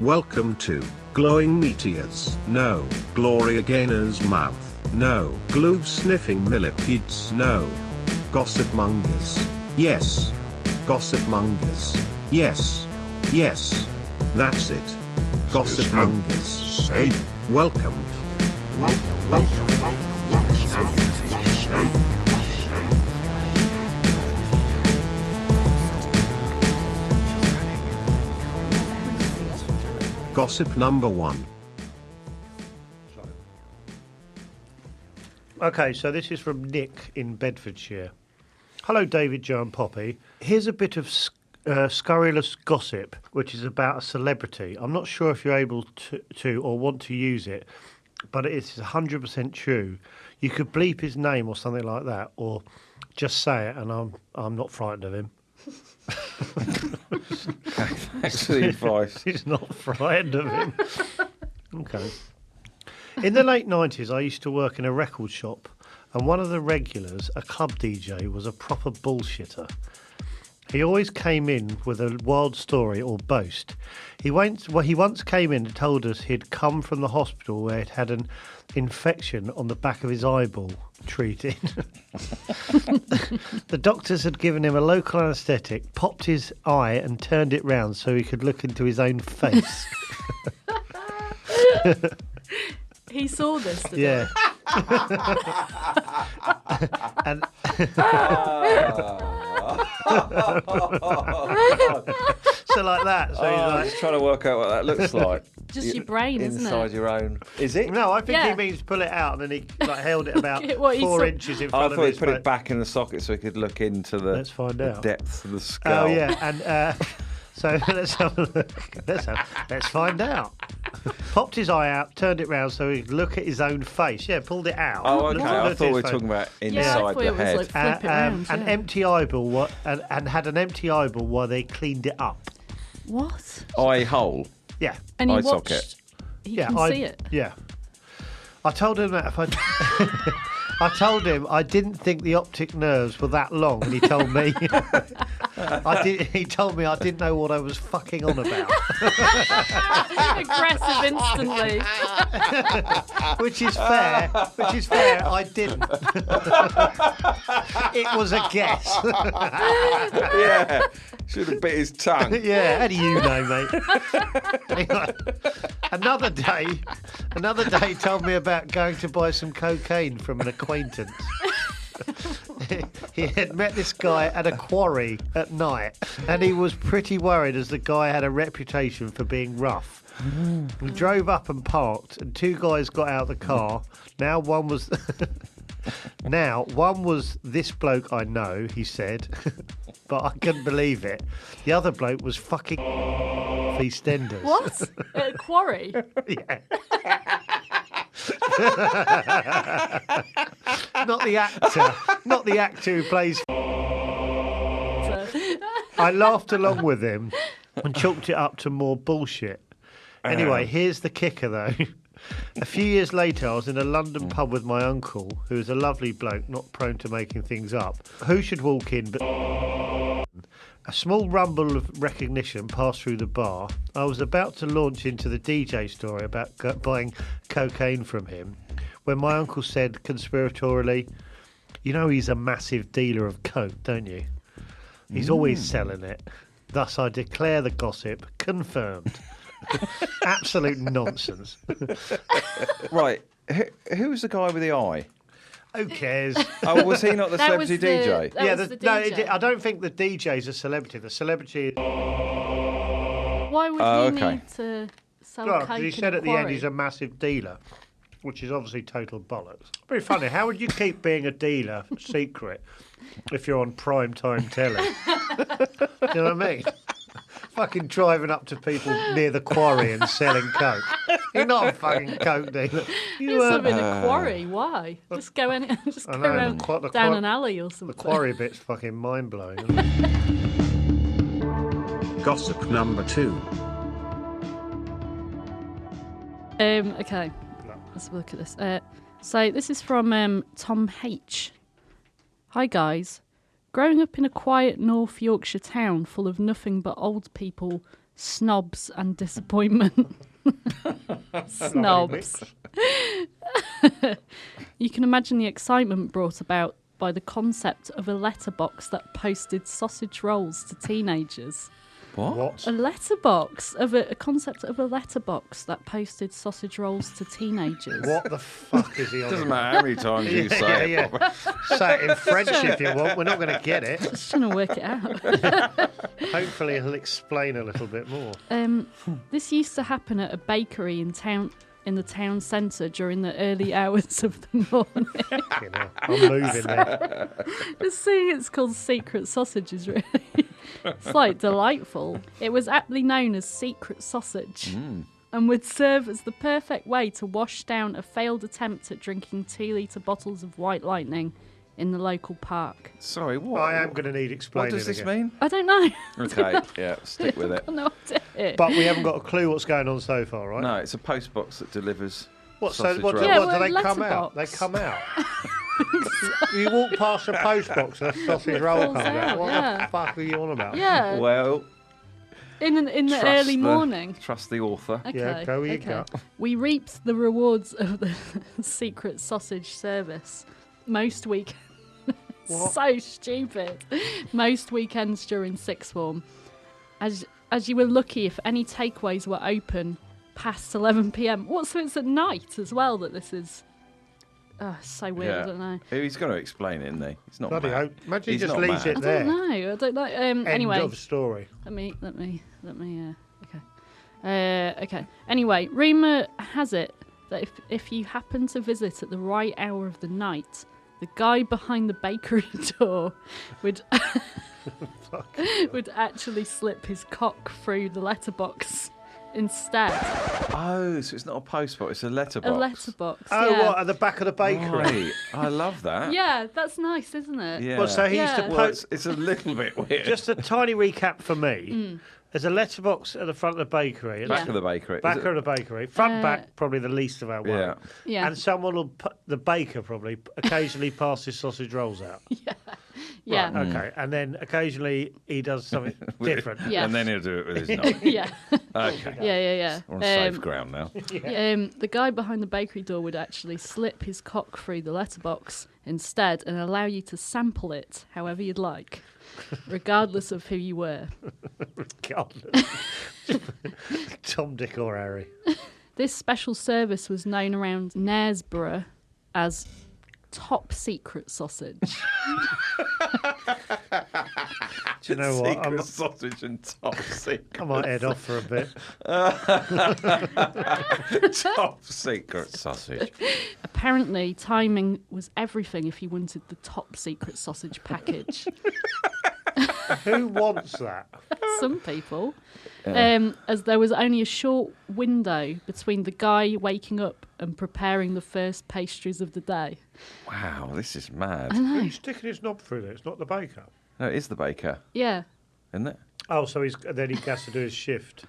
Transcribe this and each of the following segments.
Welcome to Glowing Meteors. No. Gloria Gaynor's mouth. No. Glue sniffing millipedes. No. Gossipmongers. Yes. Gossipmongers. Yes. Yes. That's it. Gossipmongers. Welcome. Gossip number 1. Okay, so this is from Nick in Bedfordshire. Hello, David, Joe and Poppy. Here's a bit of scurrilous gossip, which is about a celebrity. I'm not sure if you're able to or want to use it, but it is 100% true. You could bleep his name or something like that, or just say it, and I'm not frightened of him. Thanks for the advice. He's not frightened of him. Okay. In the late 90s, I used to work in a record shop, and one of the regulars, a club DJ, was a proper bullshitter. He always came in with a wild story or boast. He once came in and told us he'd come from the hospital where he'd had an infection on the back of his eyeball treated. The doctors had given him a local anaesthetic, popped his eye and turned it round so he could look into his own face. He saw this, did Yeah. And so like that. So he's I'm like, just trying to work out what that looks like. Just your brain, isn't it? Inside your own. Is it? no, I think Yeah. he means pull it out, and then he like held it about at what he 4 saw. inches in I front thought of he his put face. it back in the socket so he could look into the, Let's find out. depths of the skull. Oh yeah, and so let's have a look. Let's find out. Popped his eye out, turned it round so he could look at his own face. Yeah, pulled it out. Oh, okay. Looked I at thought his we were face. talking about Yeah, I inside thought the it was head. like flip it round. An yeah. empty eyeball, and had an empty eyeball while they cleaned it up. What? Eye hole. Yeah, And he Eye watched. socket. He yeah, can see it. Yeah, I told him that if I. I told him I didn't think the optic nerves were that long, and he told me. He told me I didn't know what I was fucking on about. Aggressive instantly. Which is fair. I didn't. It was a guess. Yeah. Should have bit his tongue. Yeah, how do you know, mate? Anyway, another day told me about going to buy some cocaine from an acquaintance. He had met this guy at a quarry at night, and he was pretty worried as the guy had a reputation for being rough. We drove up and parked, and 2 guys got out of the car. Now one was this bloke I know, he said, but I couldn't believe it. The other bloke was fucking EastEnders. What? At a quarry? Yeah. Not the actor who plays. I laughed along with him and chalked it up to more bullshit. Anyway, here's the kicker though. A few years later, I was in a London pub with my uncle, who is a lovely bloke, not prone to making things up. Who should walk in but... A small rumble of recognition passed through the bar. I was about to launch into the DJ story about buying cocaine from him when my uncle said conspiratorially, "You know he's a massive dealer of coke, don't you? He's always selling it. Thus I declare the gossip confirmed." Absolute nonsense. Right. Who was the guy with the eye? Who cares? Oh, was he not the That was celebrity DJ? That was the DJ. I don't think the DJ's a celebrity. The celebrity is... Why would he okay. need to sell Well, coke he in said a at the end quarry? he's a massive dealer, which is obviously total bollocks. Very funny. How would you keep being a dealer secret if you're on prime time telly? Do you know what I mean? Fucking driving up to people near the quarry and selling coke. You're not a fucking coke dealer. There's some in a quarry. Why? Just go in, just go know, around down an alley or The something. quarry bit's fucking mind blowing. Gossip number 2. Okay, let's have a look at this. So this is from Tom H. Hi guys. Growing up in a quiet North Yorkshire town full of nothing but old people snobs and disappointment. Snobs. You can imagine the excitement brought about by the concept of a letterbox that posted sausage rolls to teenagers. What? A letterbox of a concept of a letterbox that posted sausage rolls to teenagers. What the fuck is he on? Doesn't about? matter how many times you say it. Yeah. Say it in French if you want. We're not going to get it. Just trying to work it out. Hopefully he'll explain a little bit more. This used to happen at a bakery in the town centre during the early hours of the morning. You know, I'm moving there. Just seeing it's called secret sausage is really... It's like delightful. It was aptly known as secret sausage and would serve as the perfect way to wash down a failed attempt at drinking 2-litre bottles of White Lightning in the local park. Sorry, what? I am going to need What explaining. does this again. mean? I don't know. Okay, yeah, stick with it. I've no idea. But we haven't got a clue what's going on so far, right? No, it's a post box that delivers What? So sausage what? rolls. Yeah, What do well, they come out? They letterbox. come out. You walk past a post box and a sausage roll Falls comes out. out, What yeah. the fuck are you on about? Yeah, Well, in the trust early morning. Trust the author. Okay, Yeah, go with your okay. gut. We reaped the rewards of the secret sausage service most weekends. So stupid. Most weekends during sixth form. As you were lucky if any takeaways were open past 11 p.m. What, so it's at night as well that this is... Oh, so weird, I don't know. He's going to explain it, isn't he? He's not Bloody mad. hope. Imagine He's he just not leaves mad. it there. I don't know. End Anyway, of story. let me, okay. Anyway, rumour has it that if you happen to visit at the right hour of the night, the guy behind the bakery door would actually slip his cock through the letterbox instead. Oh, so it's not a post box, it's a letterbox. A letterbox. Oh, yeah. what, at the back of the bakery? Right. I love that. Yeah, that's nice, isn't it? Yeah. Well, so he used to Yeah. Well, post... it's a little bit weird. Just a tiny recap for me. There's a letterbox at the front of the bakery. Yeah. Back of the bakery. Back Is it- of the bakery. Front, back, probably the least of our worry. Yeah. Yeah. And someone will, the baker probably, occasionally passes sausage rolls out. Yeah. Right, okay. And then occasionally he does something different. Yeah. And then he'll do it with his knob. Yeah. Okay. Yeah. We're on safe ground now. The guy behind the bakery door would actually slip his cock through the letterbox instead and allow you to sample it however you'd like, regardless of who you were. God. Tom, Dick or Harry. This special service was known around Knaresborough as top secret sausage. Do you know what? Secret sausage and top secret. I might head off for a bit. Top secret sausage. Apparently, timing was everything if you wanted the top secret sausage package. Who wants that? Some people. As there was only a short window between the guy waking up and preparing the first pastries of the day. Wow, this is mad. Who's sticking his knob through there? It's not the baker. No, it is the baker, Yeah. isn't it? Oh, so then he has to do his shift.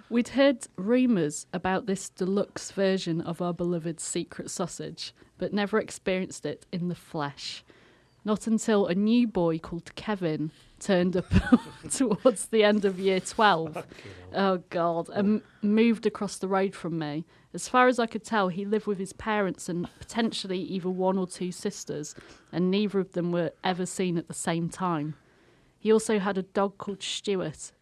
We'd heard rumours about this deluxe version of our beloved secret sausage, but never experienced it in the flesh. Not until a new boy called Kevin turned up towards the end of year 12. Oh, God. And moved across the road from me. As far as I could tell, he lived with his parents and potentially either one or two sisters, and neither of them were ever seen at the same time. He also had a dog called Stuart.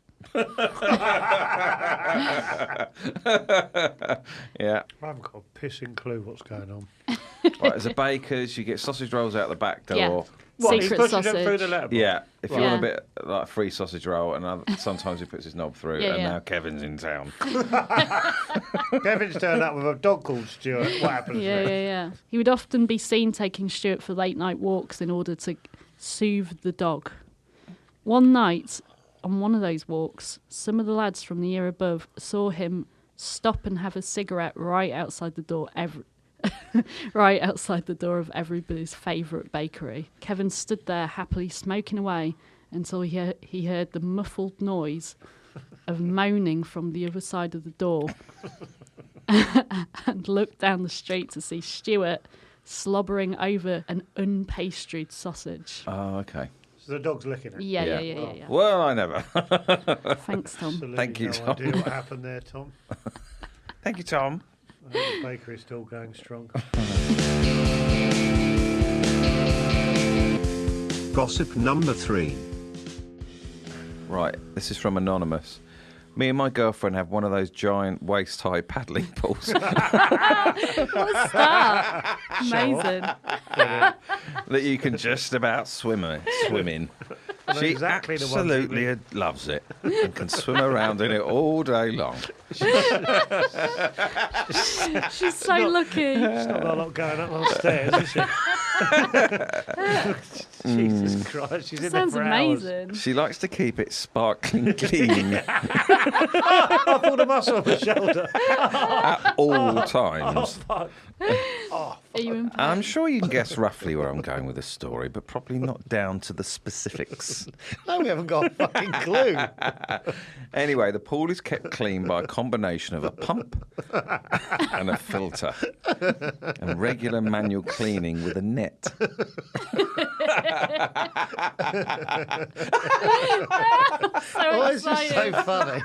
Yeah. I haven't got a pissing clue what's going on. Right, as a baker's, you get sausage rolls out the back door. Yeah. What, he Secret pushes it through sausage. the letterbox? Yeah, if you Right. want a bit like a free sausage roll, and sometimes he puts his knob through, Yeah, and yeah. now Kevin's in town. Kevin's turned up with a dog called Stuart. What happens next? Yeah. He would often be seen taking Stuart for late night walks in order to soothe the dog. One night, on one of those walks, some of the lads from the year above saw him stop and have a cigarette right outside the door right outside the door of everybody's favourite bakery. Kevin stood there happily smoking away until he heard the muffled noise of moaning from the other side of the door and looked down the street to see Stuart slobbering over an unpastried sausage. Oh, okay. The dog's licking it. Yeah. Well, I never. Thanks, Tom. Absolutely Thank you, no Tom. idea what happened there, Tom. Thank you, Tom. I think the bakery's still going strong. Gossip number 3. Right, this is from Anonymous. Me and my girlfriend have one of those giant waist-high paddling pools What's that? Amazing. that you can just about swim in. She exactly the ones you absolutely loves it and can swim around in it all day long. She's so lucky. She's not got a lot going up those stairs, is she? Jesus Christ, she's in there Sounds for hours. amazing. She likes to keep it sparkling clean I pulled a muscle off her shoulder. at all times. Fuck. Are you in pain? I'm sure you can guess roughly where I'm going with this story, but probably not down to the specifics. No, we haven't got a fucking clue. Anyway, the pool is kept clean by a combination of a pump and a filter and regular manual cleaning with a net. Why is this exciting. so funny?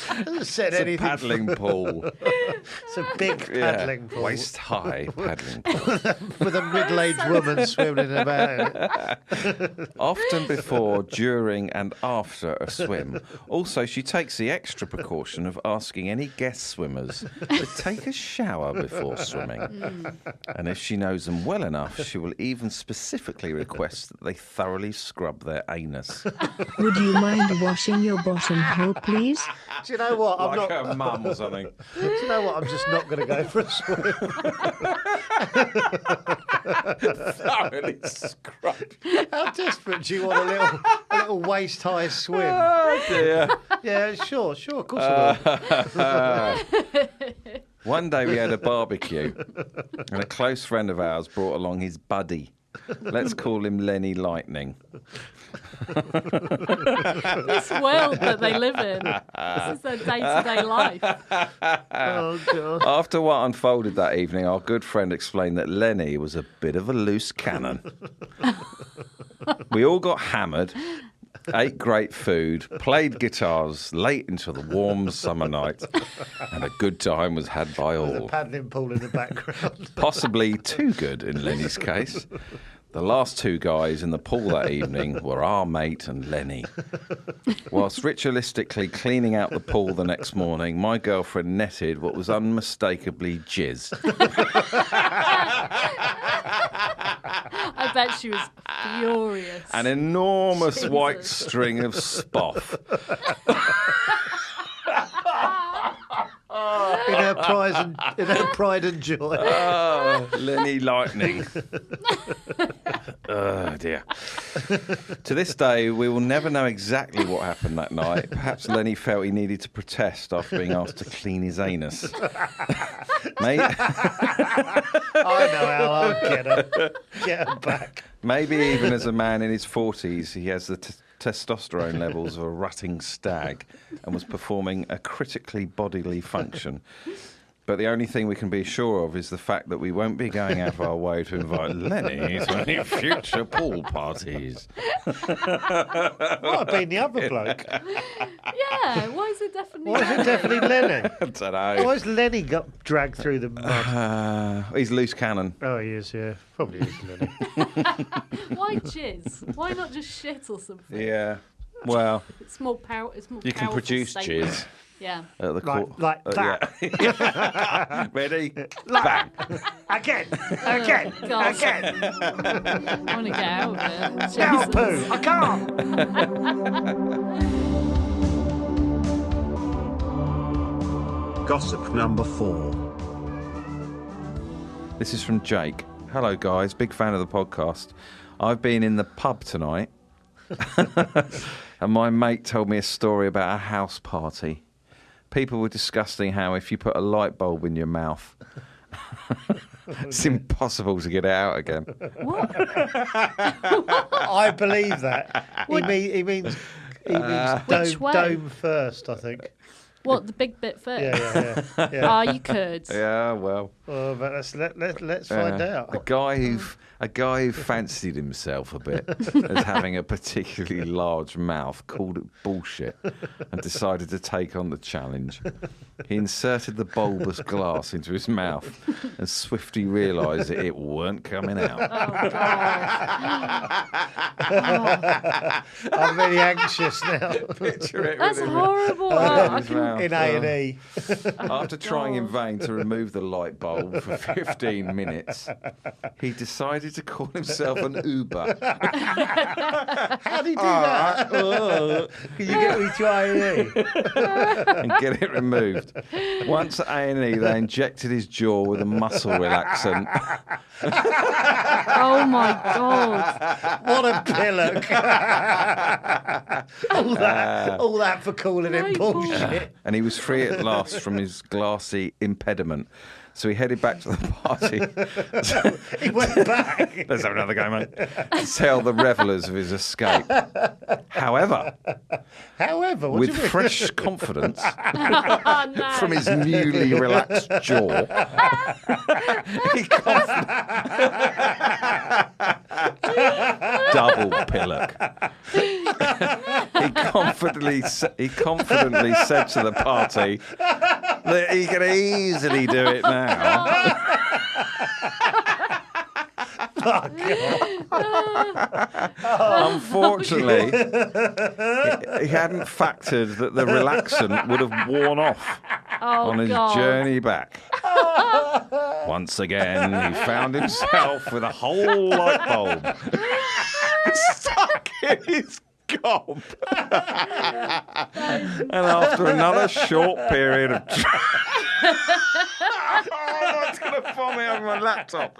Hasn't said It's a anything. paddling pool. It's a big paddling pool Waist-high paddling pool. with a middle-aged woman swimming about in it. Often before, during and after a swim. Also, she takes the extra precaution of asking any guest swimmers to take a shower before swimming. And if she knows them well enough, she will even specifically request that they thoroughly scrub their anus. Would you mind washing your bottom hole, please? Do you know what? I'm Like not. her mum or something. Do you know what? I'm just not going to go for a swim. Thoroughly scrubbed. How desperate do you want a little waist-high swim? Oh dear. Yeah, sure, of course I will. One day we had a barbecue, and a close friend of ours brought along his buddy. Let's call him Lenny Lightning. This world that they live in. This is their day-to-day life. Oh, God. After what unfolded that evening, our good friend explained that Lenny was a bit of a loose cannon. We all got hammered, ate great food, played guitars late into the warm summer night, and a good time was had by The all. paddling pool in the background. Possibly too good in Lenny's case. The last two guys in the pool that evening were our mate and Lenny. Whilst ritualistically cleaning out the pool the next morning, my girlfriend netted what was unmistakably jizz. I bet she was furious. An enormous Jesus. white string of spoff. in her pride and joy. Oh, Lenny Lightning. Oh, dear. To this day, we will never know exactly what happened that night. Perhaps Lenny felt he needed to protest after being asked to clean his anus. Maybe, I know how I'll get her back. maybe even as a man in his 40s, he has the testosterone levels of a rutting stag and was performing a critically bodily function. But the only thing we can be sure of is the fact that we won't be going out of our way to invite Lenny to any future pool parties. Might have been the other bloke. Yeah, why is it definitely... Why is it definitely Lenny? I don't know. Why has Lenny got dragged through the mud? He's loose cannon. Oh, he is, yeah. Probably is Lenny. Why jizz? Why not just shit or something? Yeah. Well, It's more power. It's more. you can powerful produce statement. jizz Yeah. at the court. Like that. Yeah. Ready? Bang. Again. God. Again. I want to get out of it. Now, Jesus. poo. I can't. Gossip number 4. This is from Jake. Hello, guys. Big fan of the podcast. I've been in the pub tonight, and my mate told me a story about a house party. People were discussing how if you put a light bulb in your mouth, it's impossible to get it out again. What? I believe that. He means Which way? dome first, I think. What, the big bit first? Yeah. Oh, you could. Yeah, well. Well, but let's find out. A guy who fancied himself a bit as having a particularly large mouth called it bullshit and decided to take on the challenge. He inserted the bulbous glass into his mouth and swiftly realised that it weren't coming out. Oh, God. I'm really anxious now. Picture it That's with him horrible. in his mouth. In A&E. After trying in vain to remove the light bulb for 15 minutes, he decided to call himself an Uber. How do you do that? Can you get me to A&E? And get it removed. Once at A&E, they injected his jaw with a muscle relaxant. Oh, my God. What a pillock. all that for calling it Right, bullshit. And he was free at last from his glassy impediment. So he headed back to the party. He went back. Let's have another go, mate. To tell the revellers of his escape. However, what do with you mean? fresh confidence Oh, no. from his newly relaxed jaw, he double pillock. He confidently said to the party that he could easily do it now. Unfortunately, he hadn't factored that the relaxant would have worn off on his journey back. Once again, he found himself with a whole light bulb stuck in his gob. And after another short period of... Oh, it's going to vomit over my laptop.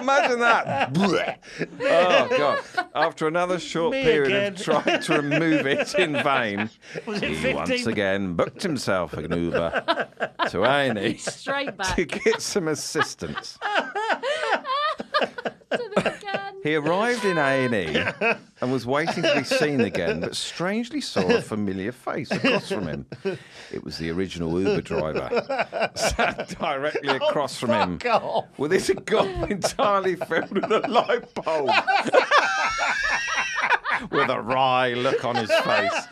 Imagine that. Oh, God. After another short period of trying to remove it in vain, he once again booked himself an Uber to A&E Straight back. to get some assistance. To the again. He arrived in A&E and was waiting to be seen again, but strangely saw a familiar face across from him. It was the original Uber driver, sat directly across from him, with his gob entirely filled with a light bulb, with a wry look on his face.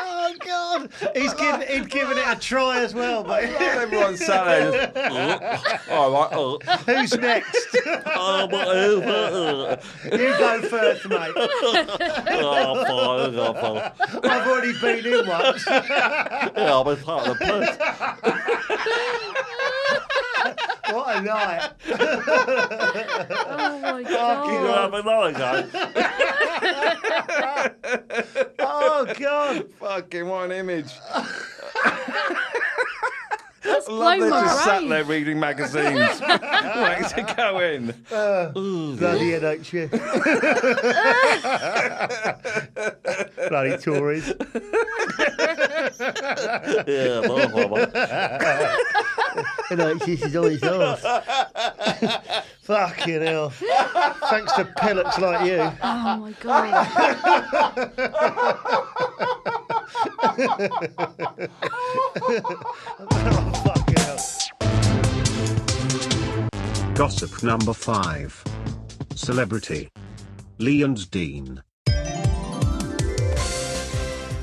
Oh, God. He'd given it a try as well, mate. Everyone sat there just, Who's next? You go first, mate. I've already been in once. What a night. Oh, my God. Oh, God. Fucking one image. That's I love blown they my just sat brain. there reading magazines, waiting to go in. Bloody NHS. Bloody Tories. NHS is on his arse. Fucking hell. Thanks to pellets like you. Oh, my God. Fucking hell. Gossip number 5. Celebrity. Lee and Dean.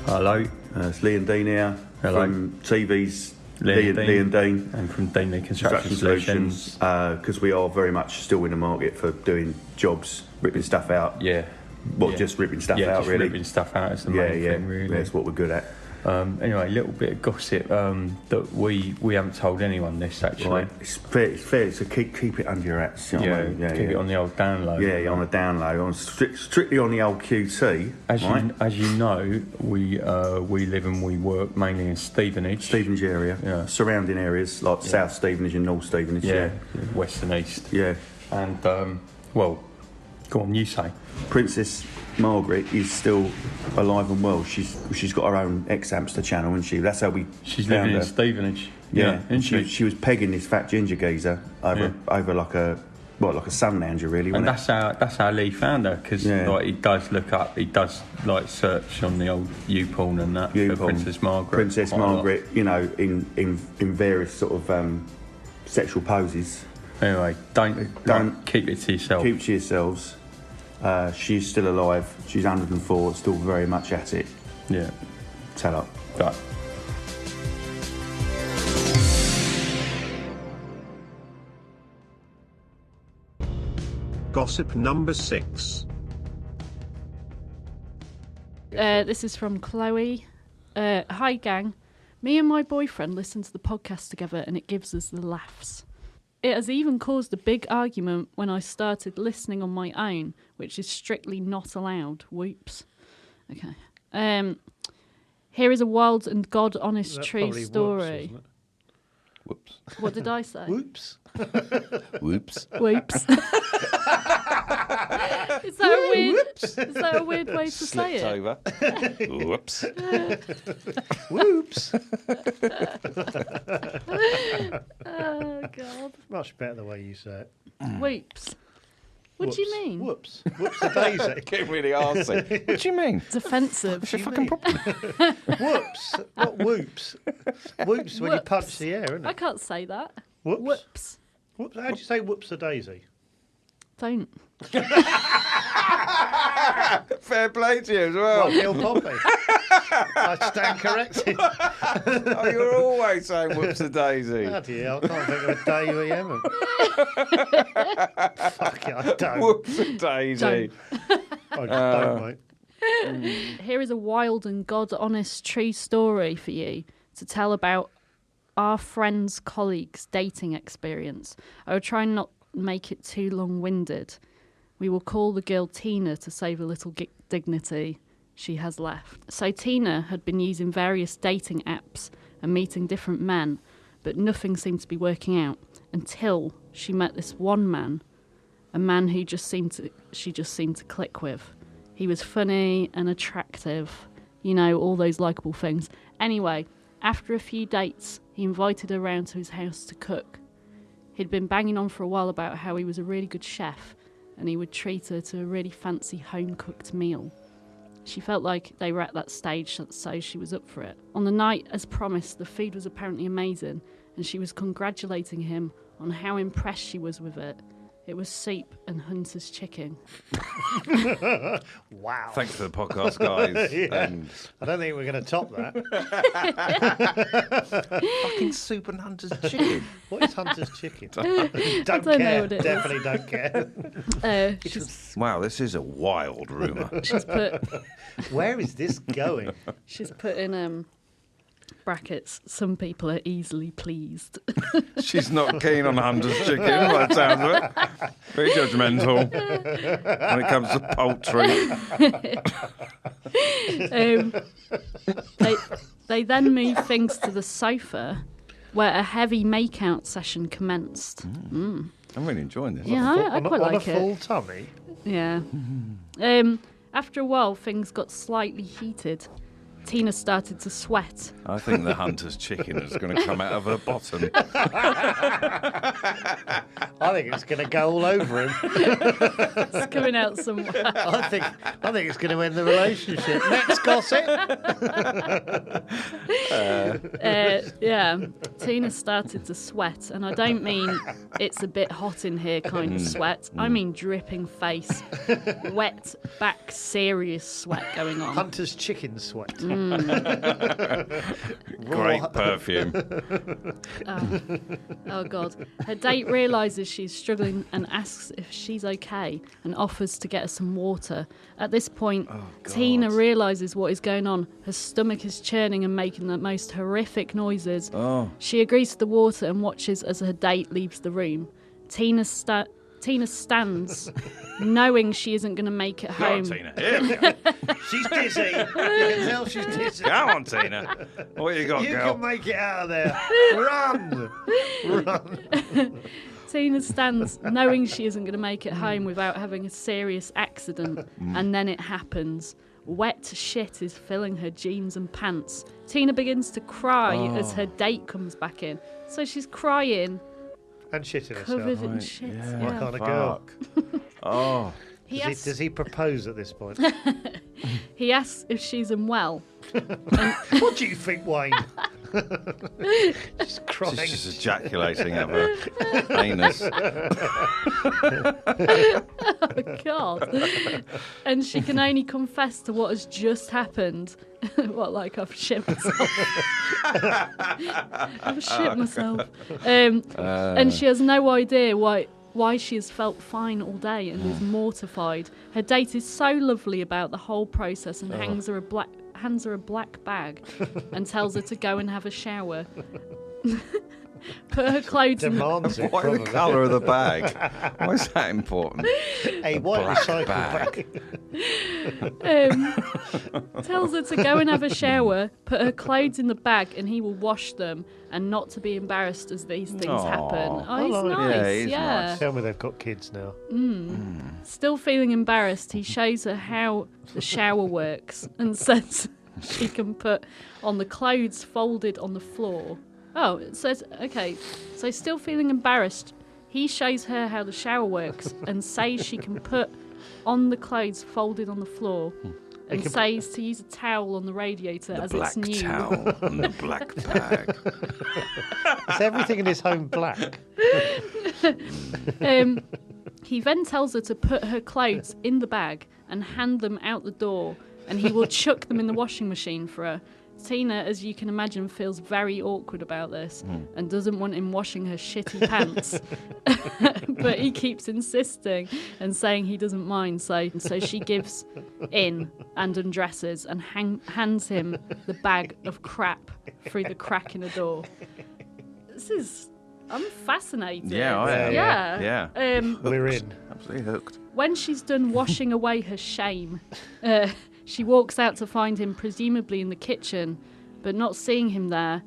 Hello, it's Lee and Dean here. Hello. From TV's Lee and Dean. And from Dean Lee Construction Solutions. Because we are very much still in the market for doing jobs, ripping stuff out. Yeah. Just ripping stuff yeah, out, just really. ripping stuff out is the Yeah, main yeah. thing, really. That's what we're good at. Anyway, a little bit of gossip that we haven't told anyone this, actually. Right. It's fair to keep it under your hats. You know what I mean? Keep it on the old download. Yeah, on the download, strictly on the old QT. As you know, we live and we work mainly in Stevenage. Area, Yeah. surrounding areas like South Stevenage and North Stevenage. Yeah, west and east. Yeah. And Go on, you say. Princess Margaret is still alive and well. She's got her own ex-Amster channel, and that's how we. She's found living her. in Stevenage. Yeah, and she was pegging this fat ginger geezer over like a sun lounger, really. And wasn't that's how Lee found her, because he does look up, he does like search on the old YouPorn and that for Princess Margaret. Princess Margaret, in various sort of sexual poses. Anyway, don't keep it to yourself. Keep it to yourselves. She's still alive. She's 104, still very much at it. Yeah. Tell her. Right. Gossip number 6. This is from Chloe. Hi, gang. Me and my boyfriend listen to the podcast together and it gives us the laughs. It has even caused a big argument when I started listening on my own, which is strictly not allowed. Whoops. Okay. Here is a wild and God-honest true story. Whoops. What did I say? Whoops. Whoops. Whoops. Is that a weird way to say Slipped it? over. Whoops. Whoops. Oh, God. Much better the way you say it. Whoops. What do you mean? Whoops. Whoops a daisy. Getting really arsey. What do you mean? It's offensive. What's your fucking problem? Whoops. Not whoops. Whoops when you punch the air, isn't I it? can't say that. Whoops. Whoops. Whoops. How do you say whoops a daisy? Don't. Fair play to you as Well, well. Neil Poppy. I stand corrected. Oh, you're always saying whoops a daisy. Bloody hell, I can't think of a day we haven't. Fuck it, I don't. Whoops a daisy. I just don't, mate. Here is a wild and God-honest true story for you to tell about our friend's colleague's dating experience. I will try and not make it too long-winded. We will call the girl Tina to save a little dignity she has left. So Tina had been using various dating apps and meeting different men, but nothing seemed to be working out until she met this one man, a man who she just seemed to click with. He was funny and attractive, all those likeable things. Anyway, after a few dates, he invited her round to his house to cook. He'd been banging on for a while about how he was a really good chef and he would treat her to a really fancy home-cooked meal. She felt like they were at that stage, so she was up for it. On the night, as promised, the food was apparently amazing and she was congratulating him on how impressed she was with it. It was soup and Hunter's chicken. Wow. Thanks for the podcast, guys. Yeah. And I don't think we're going to top that. fucking soup and Hunter's chicken. What is Hunter's chicken? I don't don't care. know what it is. Definitely don't care. Wow, this is a wild rumour. She's put Where is this going? in brackets, some people are easily pleased. She's not keen on Hunter's chicken, by the sounds of it. Very judgmental when it comes to poultry. They then moved things to the sofa, where a heavy make-out session commenced. I'm really enjoying this. Yeah, I quite on like a it. full tummy. Yeah. After a while, things got slightly heated. Tina started to sweat. I think the Hunter's chicken is going to come out of her bottom. I think it's going to go all over him. It's coming out somewhere. I think it's going to end the relationship. Next gossip. Yeah, Tina started to sweat, and I don't mean it's a bit hot in here kind of sweat. I mean dripping face, wet back, serious sweat going on. Hunter's chicken sweat. Great perfume. Oh, God. Her date realises she's struggling and asks if she's okay and offers to get her some water. At this point, Tina realises what is going on. Her stomach is churning and making the most horrific noises. Oh. She agrees to the water and watches as her date leaves the room. Tina stands, knowing she isn't going to make it home. Go on, Tina. Here we go. She's dizzy. You can tell she's dizzy. Go on, Tina. What you got, You girl? can make it out of there. Run. Tina stands knowing she isn't going to make it home without having a serious accident, and then it happens. Wet shit is filling her jeans and pants. Tina begins to cry as her date comes back in. So she's crying. And shitting herself. Covered in shit. Yeah. My kind of girl. Oh. Does he propose at this point? He asks if she's unwell. What do you think, Wayne? Just crying. She's just ejaculating at her anus. Oh, God. And she can only confess to what has just happened. What, like I've shit myself? I've shit myself. And she has no idea why she has felt fine all day and is mortified. Her date is so lovely about the whole process and hands her a black bag and tells her to go and have a shower. Put her clothes Demands it. Why the colour of the bag? Why is that important? A white recycled bag. Tells her to go and have a shower, put her clothes in the bag, and he will wash them, and not to be embarrassed as these things happen. Oh, he's nice. Yeah, he's yeah. nice. Tell me they've got kids now. Still feeling embarrassed, he shows her how the shower works and says she can put on the clothes folded on the floor. Oh, it says, okay, so still feeling embarrassed, he shows her how the shower works and says she can put on the clothes folded on the floor and says to use a towel on the radiator as it's new. The black towel and the black bag. Is everything in his home black? He then tells her to put her clothes in the bag and hand them out the door, and he will chuck them in the washing machine for her. Tina, as you can imagine, feels very awkward about this and doesn't want him washing her shitty pants. But he keeps insisting and saying he doesn't mind, so she gives in and undresses and hands him the bag of crap through the crack in the door. I'm fascinated. Yeah, I am. Yeah. We're in. Absolutely hooked. When she's done washing away her shame, she walks out to find him presumably in the kitchen, but not seeing him there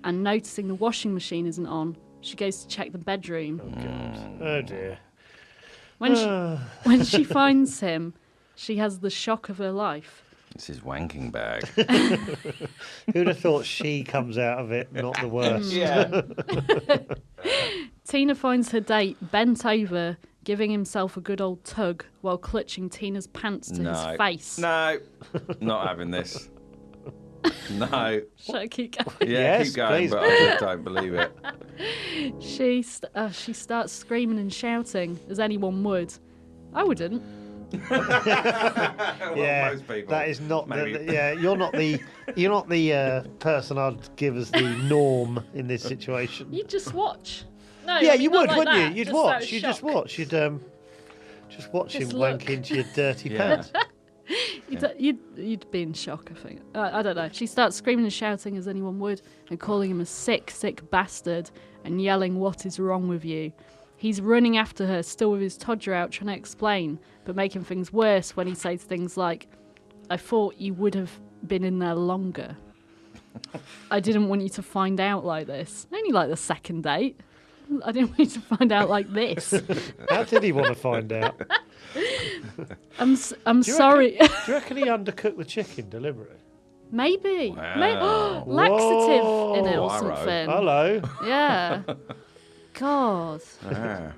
and noticing the washing machine isn't on, she goes to check the bedroom. Oh, God. Oh, dear. When she finds him, she has the shock of her life. It's his wanking bag. Who'd have thought she comes out of it not the worst? Yeah. Tina finds her date bent over, giving himself a good old tug while clutching Tina's pants to his face. No, not having this. No. Shall I keep going? Yeah, Yes, keep going, please. but I just don't believe it. She starts screaming and shouting, as anyone would. I wouldn't. Yeah, most people. that is not. Maybe. You're not the person I'd give as the norm in this situation. You'd just watch. No, Yeah, I mean, you not would, like wouldn't that, you? You'd just out watch. of You'd just shock. watch. You'd just watch Just him look. wank into your dirty Yeah. pants. You'd be in shock, I think. I don't know. She starts screaming and shouting as anyone would, and calling him a sick bastard, and yelling, "What is wrong with you?" He's running after her, still with his toddler out, trying to explain, but making things worse when he says things like, "I thought you would have been in there longer. I didn't want you to find out like this. Only like the second date. I didn't want you to find out like this." How did he want to find out? I'm Do you sorry. Reckon, do you reckon he undercooked the chicken deliberately? Maybe. Wow. Laxative in it or Whoa. something. Hello. Yeah. God. Yeah.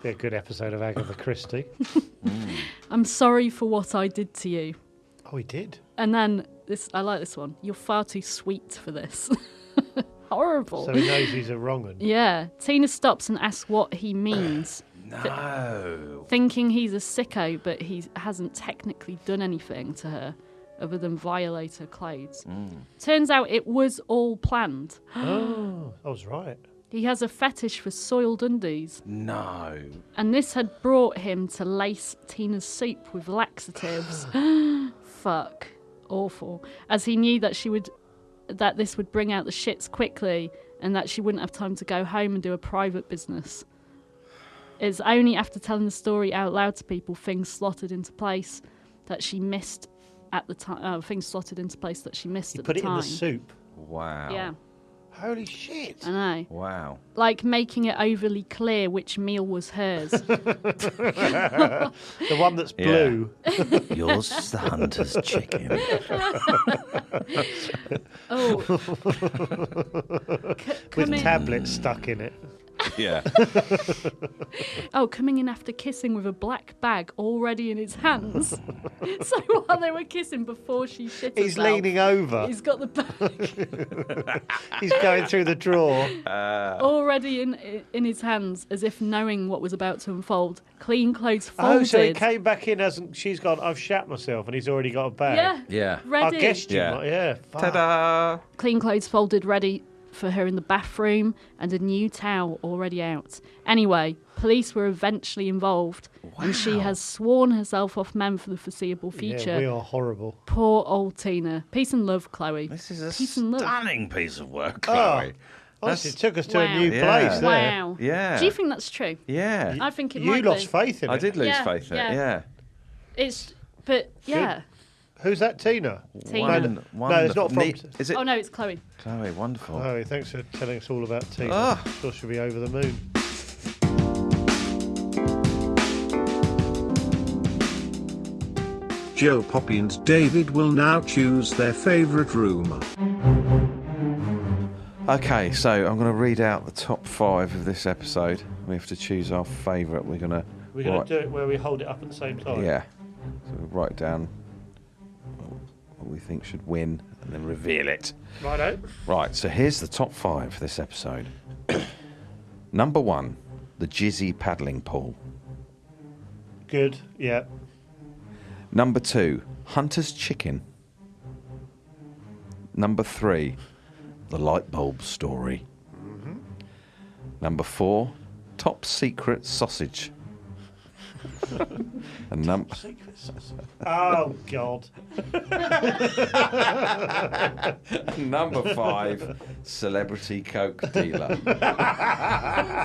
Be a good episode of Agatha Christie. I'm sorry for what I did to you. Oh, he did. And then I like this one. You're far too sweet for this. Horrible. So he knows he's a wrong one. Yeah. Tina stops and asks what he means. No. Thinking he's a sicko, but he hasn't technically done anything to her other than violate her clothes. Turns out it was all planned. Oh, I was right. He has a fetish for soiled undies. No. And this had brought him to lace Tina's soup with laxatives. Fuck. Awful. As he knew that this would bring out the shits quickly and that she wouldn't have time to go home and do a private business. It's only after telling the story out loud to people, things slotted into place that she missed at the time. Things slotted into place that she missed He at put the it time. in the soup. Wow. Yeah. Holy shit. I know. Wow. Like making it overly clear which meal was hers. The one that's blue. Yours is the hunter's chicken. With tablets stuck in it. Yeah. Coming in after kissing with a black bag already in his hands. So while they were kissing before she shit herself, He's leaning over. he's got the bag He's going through the drawer. already in his hands, as if knowing what was about to unfold. Clean clothes folded. Oh, so he came back in as she's gone, I've shat myself, and he's already got a bag. Yeah. Yeah. Ready. I guessed you Yeah. might. Yeah. Fuck. Ta-da! Clean clothes folded, ready for her in the bathroom, and a new towel already out. Anyway, police were eventually involved, and she has sworn herself off men for the foreseeable future. Yeah, we are horrible. Poor old Tina. Peace and love, Chloe. This is a Peace and love. stunning piece of work, Chloe. Honestly, it took us to Wow. a new Yeah. place there. Wow. Yeah. Do you think that's true? Yeah. I think it You might lost be. faith in it. I did lose Yeah, faith in it, yeah. yeah. But yeah. Who's that, Tina? Tina. No, it's not from... Is it? Oh no, it's Chloe. Chloe, wonderful. Oh, thanks for telling us all about Tina. Ah. Sure she'll be over the moon. Joe, Poppy and David will now choose their favourite room. Okay, so I'm going to read out the top 5 of this episode. We have to choose our favourite. We're going to Do it where we hold it up at the same time. Yeah. So we'll write down what we think should win and then reveal it. Righto. Right, so here's the top 5 for this episode. Number 1, the Jizzy paddling pool. Good, yeah. Number 2, Hunter's chicken. Number 3, the Lightbulb story. Number 4, top secret sausage. And Oh, God. number 5, celebrity coke dealer.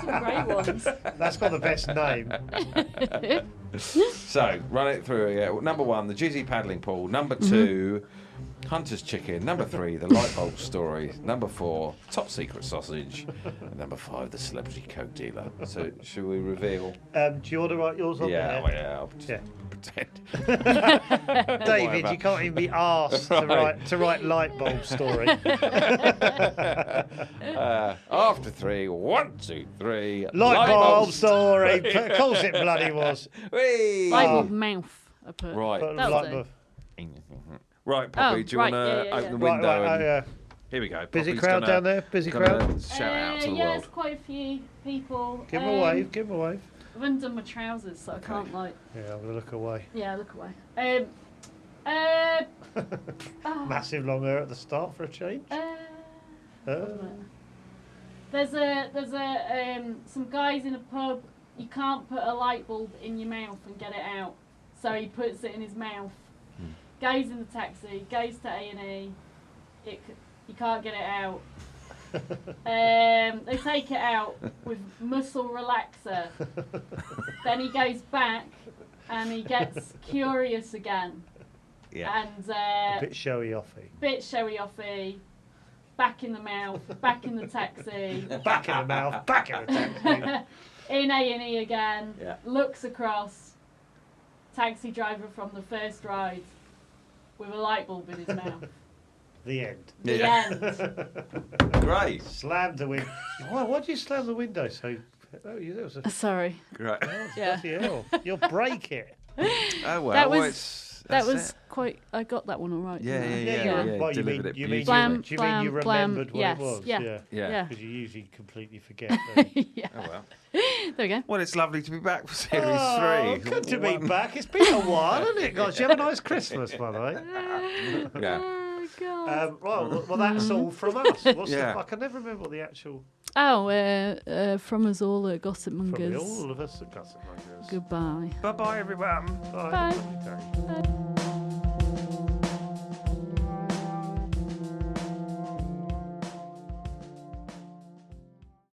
Some great ones. That's got the best name. So, run it through again. Number 1, the Jizzy paddling pool. Number 2, Hunter's chicken. Number 3, the Lightbulb story. Number 4, top secret sausage. And number 5, the celebrity coke dealer. So, should we reveal? Do you want to write yours on there? Well, yeah, I'll Yeah. pretend. David, you can't even be asked to write Lightbulb story. After 3, 1, 2, 3. Lightbulb story. Of course it bloody was. Whee! Lightbulb mouth. I put. Right. That'll do. Right, Poppy, Oh, do you right, want to yeah, open the Right, window? right, and... yeah. Here we go. Busy Poppy's crowd gonna- down there? Busy gonna crowd? Shout out to the yeah, world. there's quite a few people. Give him a wave, give him a wave. I've undone my trousers, so I can't like. Yeah, I'm going to look away. Yeah, look away. Massive long hair at the start for a change. There's some guys in a pub. You can't put a light bulb in your mouth and get it out, so he puts it in his mouth. Goes in the taxi, goes to A&E. You can't get it out. They take it out with muscle relaxer. Then he goes back and he gets curious again. Yeah. And A bit showy offy. Back in the mouth, back in the taxi. Back in the mouth, back in the taxi. In A&E again. Yeah. Looks across. Taxi driver from the first ride with a light bulb in his mouth. The end. The end. Great. Slammed the window. Why'd you slam the window so... Oh, that was a... Sorry. Great. Yeah. Bloody hell. You'll break it. Oh, well. That well, was that's was it. quite. I got that one all right. Yeah, didn't I? yeah. Well, you Delivered mean it you beautifully. mean you Blam, remembered what yes, it was? yeah. Yeah. Because you usually completely forget. Don't you? Yeah. Oh, well. There we go. Well, it's lovely to be back for Series 3. Oh, good to be back. It's been a while, hasn't it, guys? You have a nice Christmas, by the way. Yeah. Oh God. Well, that's all from us. Yeah. I can never remember what the actual... From us all at Gossipmongers. From all of us at Gossipmongers. Goodbye. Bye-bye, everyone. Bye. Bye.